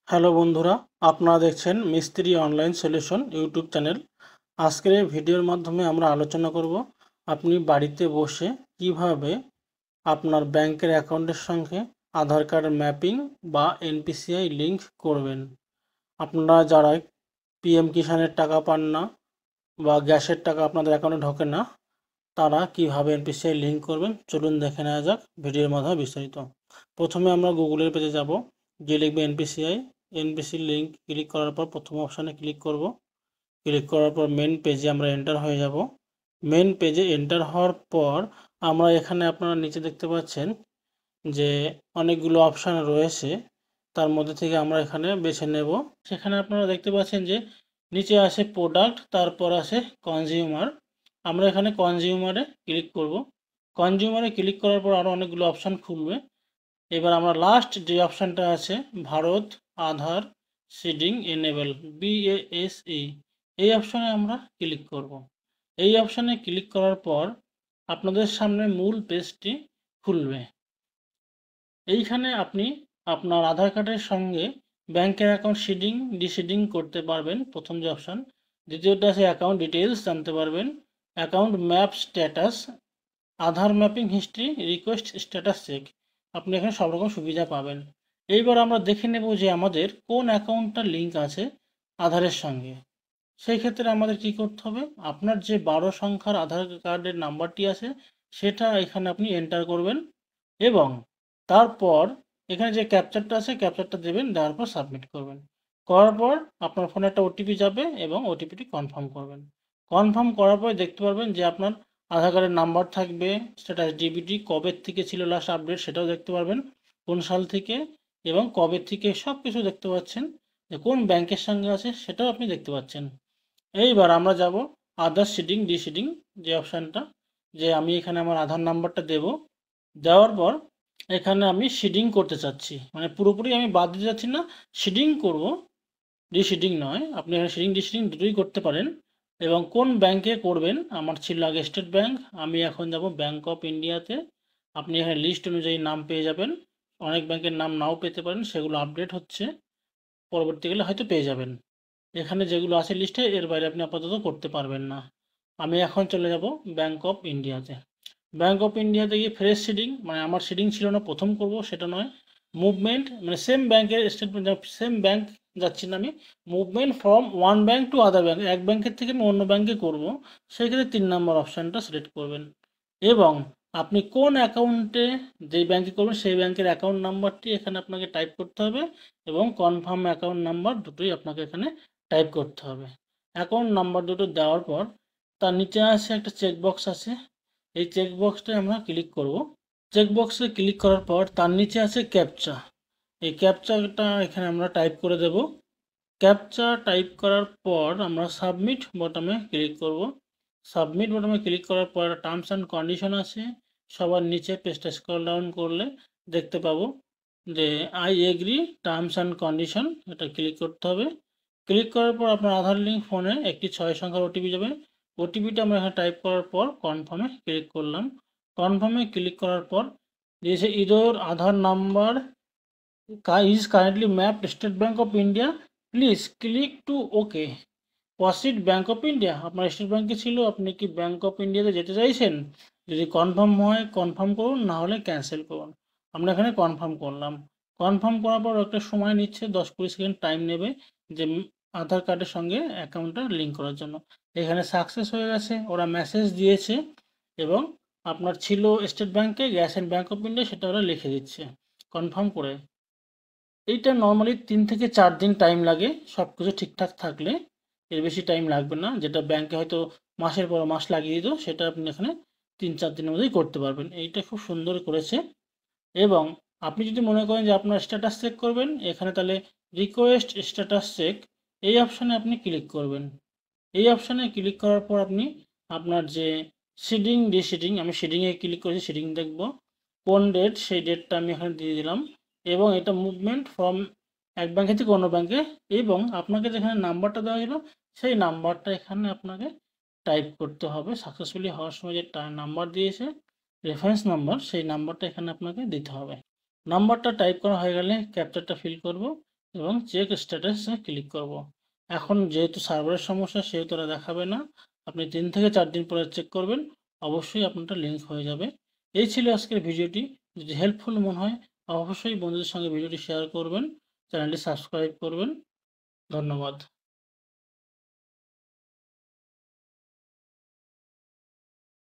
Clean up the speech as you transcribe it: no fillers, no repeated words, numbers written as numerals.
Hello বন্ধুরা, আপনারা দেখছেন মিস্ত্রি অনলাইন সলিউশন ইউটিউব চ্যানেল। আজকের এই ভিডিওর মাধ্যমে আমরা আলোচনা করব আপনি বাড়িতে বসে কিভাবে আপনার ব্যাংকের অ্যাকাউন্টের সঙ্গে আধার কার্ড ম্যাপিং বা এনপিসিআই লিংক করবেন। আপনারা যারা পিএম কিষাণের টাকা পান না বা গ্যাসের টাকা আপনাদের অ্যাকাউন্টে ঢোকে না, তারা কিভাবে এনপিসিআই লিংক করবেন চলুন দেখে নেওয়া যাক ভিডিওর মাধ্যমে বিস্তারিত। প্রথমে আমরা গুগলের পেজে যাব, গিয়ে লিখবে এনপিসিআই। এনপিসি লিংক ক্লিক করার পর প্রথম অপশানে ক্লিক করব। ক্লিক করার পর মেন পেজে আমরা এন্টার হয়ে যাব। মেন পেজে এন্টার হওয়ার পর আমরা এখানে আপনারা নিচে দেখতে পাচ্ছেন যে অনেকগুলো অপশান রয়েছে, তার মধ্যে থেকে আমরা এখানে বেছে নেব। সেখানে আপনারা দেখতে পাচ্ছেন যে নিচে আসে প্রোডাক্ট, তারপর আসে কনজিউমার। আমরা এখানে কনজিউমারে ক্লিক করব। কনজিউমারে ক্লিক করার পর আরও অনেকগুলো অপশান খুলবে। এবার আমরা লাস্ট যে অপশানটা আছে ভারত আধার সিডিং এনেবল BASE, এই অপশানে আমরা ক্লিক করব। এই অপশানে ক্লিক করার পর আপনাদের সামনে মূল পেজটি খুলবে। এইখানে আপনি আপনার আধার কার্ডের সঙ্গে ব্যাংকের অ্যাকাউন্ট সিডিং ডিসিডিং করতে পারবেন, প্রথম যে অপশান। দ্বিতীয়টা আছে অ্যাকাউন্ট ডিটেলস জানতে পারবেন, account map status, Aadhaar mapping history, request status check. আপনি এখানে সব রকম সুবিধা পাবেন। এইবার আমরা দেখে নেব যে আমাদের কোন অ্যাকাউন্টটা লিঙ্ক আছে আধারের সঙ্গে। সেই ক্ষেত্রে আমাদের কি করতে হবে, আপনার যে 12 সংখ্যার আধার কার্ডের নাম্বারটি আছে সেটা এখানে আপনি এন্টার করবেন এবং তারপর এখানে যে ক্যাপচারটা আছে ক্যাপচারটা দেবেন, দেওয়ার পর সাবমিট করবেন। করার পর আপনার ফোনে একটা ওটিপি যাবে এবং ওটিপিটি কনফার্ম করবেন। কনফার্ম করার পর দেখতে পারবেন যে আপনার আধার কার্ডের নাম্বার থাকবে, স্ট্যাটাস ডিবিটি, কবে থেকে ছিল লাস্ট আপডেট সেটাও দেখতে পারবেন, কোন সাল থেকে এবং কবে থেকে, সব কিছু দেখতে পাচ্ছেন। যে কোন ব্যাংকের সঙ্গে আছে সেটাও আপনি দেখতে পাচ্ছেন। এইবার আমরা যাব আধার সিডিং ডিসিডিং যে অপশানটা, যে আমি এখানে আমার আধার নাম্বারটা দেব। দেওয়ার পর এখানে আমি সিডিং করতে চাচ্ছি, মানে পুরোপুরি আমি বাদ দিতে চাচ্ছি না, সিডিং করব, ডিসিডিং নয়। আপনি এখানে সিডিং ডিসিডিং দুটোই করতে পারেন। এবং কোন ব্যাংকে করবেন, আমার ছিল আগে স্টেট ব্যাংক, আমি এখন যাব ব্যাংক অফ ইন্ডিয়াতে। আপনি এখানে লিস্ট অনুযায়ী নাম পেয়ে যাবেন, অনেক ব্যাংকের নাম নাও পেতে পারেন, সেগুলো আপডেট হচ্ছে, পরবর্তীকালে হয়তো পেয়ে যাবেন। এখানে যেগুলো আছে লিস্টে এর বাইরে আপনি আপাতত করতে পারবেন না। আমি এখন চলে যাব ব্যাংক অফ ইন্ডিয়াতে। ব্যাংক অফ ইন্ডিয়াতে গিয়ে ফ্রেশ সিডিং, মানে আমার সিডিং ছিল না, প্রথম করব সেটা নয়। মুভমেন্ট, মানে সেম ব্যাংকের স্টেটমেন্ট, সেম ব্যাংক যাচ্ছি না আমি, movement from one bank to other bank, এক ব্যাংকের থেকে আমি অন্য ব্যাংকে করব, সেক্ষেত্রে 3 নম্বর অপশানটা সিলেক্ট করবেন এবং আপনি কোন অ্যাকাউন্টে, যেই ব্যাংকে করবেন সেই ব্যাংকের অ্যাকাউন্ট নাম্বারটি এখানে আপনাকে টাইপ করতে হবে এবং কনফার্ম অ্যাকাউন্ট নাম্বার দুটোই আপনাকে এখানে টাইপ করতে হবে। অ্যাকাউন্ট নাম্বার দুটো দেওয়ার পর তার নিচে আছে একটা চেকবক্স আছে, এই চেকবক্সটায় আমরা ক্লিক করব। চেকবক্সে ক্লিক করার পর তার নিচে আছে ক্যাপচা, এই ক্যাপচাটা এখানে আমরা টাইপ করে দেব। ক্যাপচা টাইপ করার পর আমরা সাবমিট বটমে ক্লিক করব। সাবমিট বটমে ক্লিক করার পর টার্মস অ্যান্ড কন্ডিশন আছে, সবার নিচে পেজটা স্ক্রল ডাউন করলে দেখতে পাবো যে I agree terms and condition, এটা ক্লিক করতে হবে। ক্লিক করার পর আপনার আধার লিঙ্ক ফোনে একটি 6 সংখ্যার ওটিপি যাবে। ওটিপিটা আমরা এখানে টাইপ করার পর কনফার্মে ক্লিক করলাম। কনফার্মে ক্লিক করার পর দিয়েছে ইদোর আধার number is currently mapped State Bank of India, please click to OK, proceed bank of India. আপনার স্টেট ব্যাংকে ছিল, আপনি কি ব্যাংক অফ ইন্ডিয়াতে যেতে চাইছেন? যদি কনফার্ম হয় কনফার্ম করুন, না হলে ক্যান্সেল করুন। আমরা এখানে কনফার্ম করলাম। কনফার্ম করার পর একটা সময় নিচ্ছে, 10-20 সেকেন্ড টাইম নেবে যে আধার কার্ডের সঙ্গে অ্যাকাউন্টটা লিঙ্ক করার জন্য। এখানে সাকসেস হয়ে গেছে, ওরা মেসেজ দিয়েছে এবং আপনার ছিল স্টেট ব্যাংকে, গেছেন ব্যাংক অফ ইন্ডিয়া, সেটা ওরা লিখে দিচ্ছে কনফার্ম করে। এইটা নর্মালি 3 থেকে 4 দিন টাইম লাগে সব কিছু ঠিকঠাক থাকলে, এর বেশি টাইম লাগবে না। যেটা ব্যাংকে হয়তো মাসের পর মাস লাগিয়ে দিত, সেটা আপনি এখানে 3-4 দিনের মধ্যেই করতে পারবেন। এইটা খুব সুন্দর করেছে। এবং আপনি যদি মনে করেন যে আপনার স্ট্যাটাস চেক করবেন, এখানে তাহলে রিকোয়েস্ট স্ট্যাটাস চেক, এই অপশানে আপনি ক্লিক করবেন। এই অপশানে ক্লিক করার পর আপনি আপনার যে সিডিং ডিসিডিং, আমি সিডিংয়ে ক্লিক করেছি, সিডিং দেখব কোন ডেট, সেই ডেটটা আমি এখানে দিয়ে দিলাম এবং এটা মুভমেন্ট ফ্রম এক ব্যাংকে থেকে অন্য ব্যাংকে, এবং আপনাকে যেখানে নাম্বারটা দেওয়া ছিল সেই নাম্বারটা এখানে আপনাকে টাইপ করতে হবে। সাকসেসফুলি হওয়ার সময় যে নাম্বার দিয়েছে রেফারেন্স নাম্বার, সেই নাম্বারটা এখানে আপনাকে দিতে হবে। নাম্বারটা টাইপ করা হয়ে গেলে ক্যাপচারটা ফিল করব এবং চেক স্ট্যাটাসে ক্লিক করব। এখন যেহেতু সার্ভারের সমস্যা সেহেতু ওরা দেখাবে না, আপনি 3 থেকে 4 দিন পরে চেক করবেন, অবশ্যই আপনারটা লিঙ্ক হয়ে যাবে। এই ছিল আজকের ভিডিওটি। যদি হেল্পফুল মনে হয় অবশ্যই বন্ধুদের সঙ্গে ভিডিওটি শেয়ার করবেন, চ্যানেলটি সাবস্ক্রাইব করবেন। ধন্যবাদ।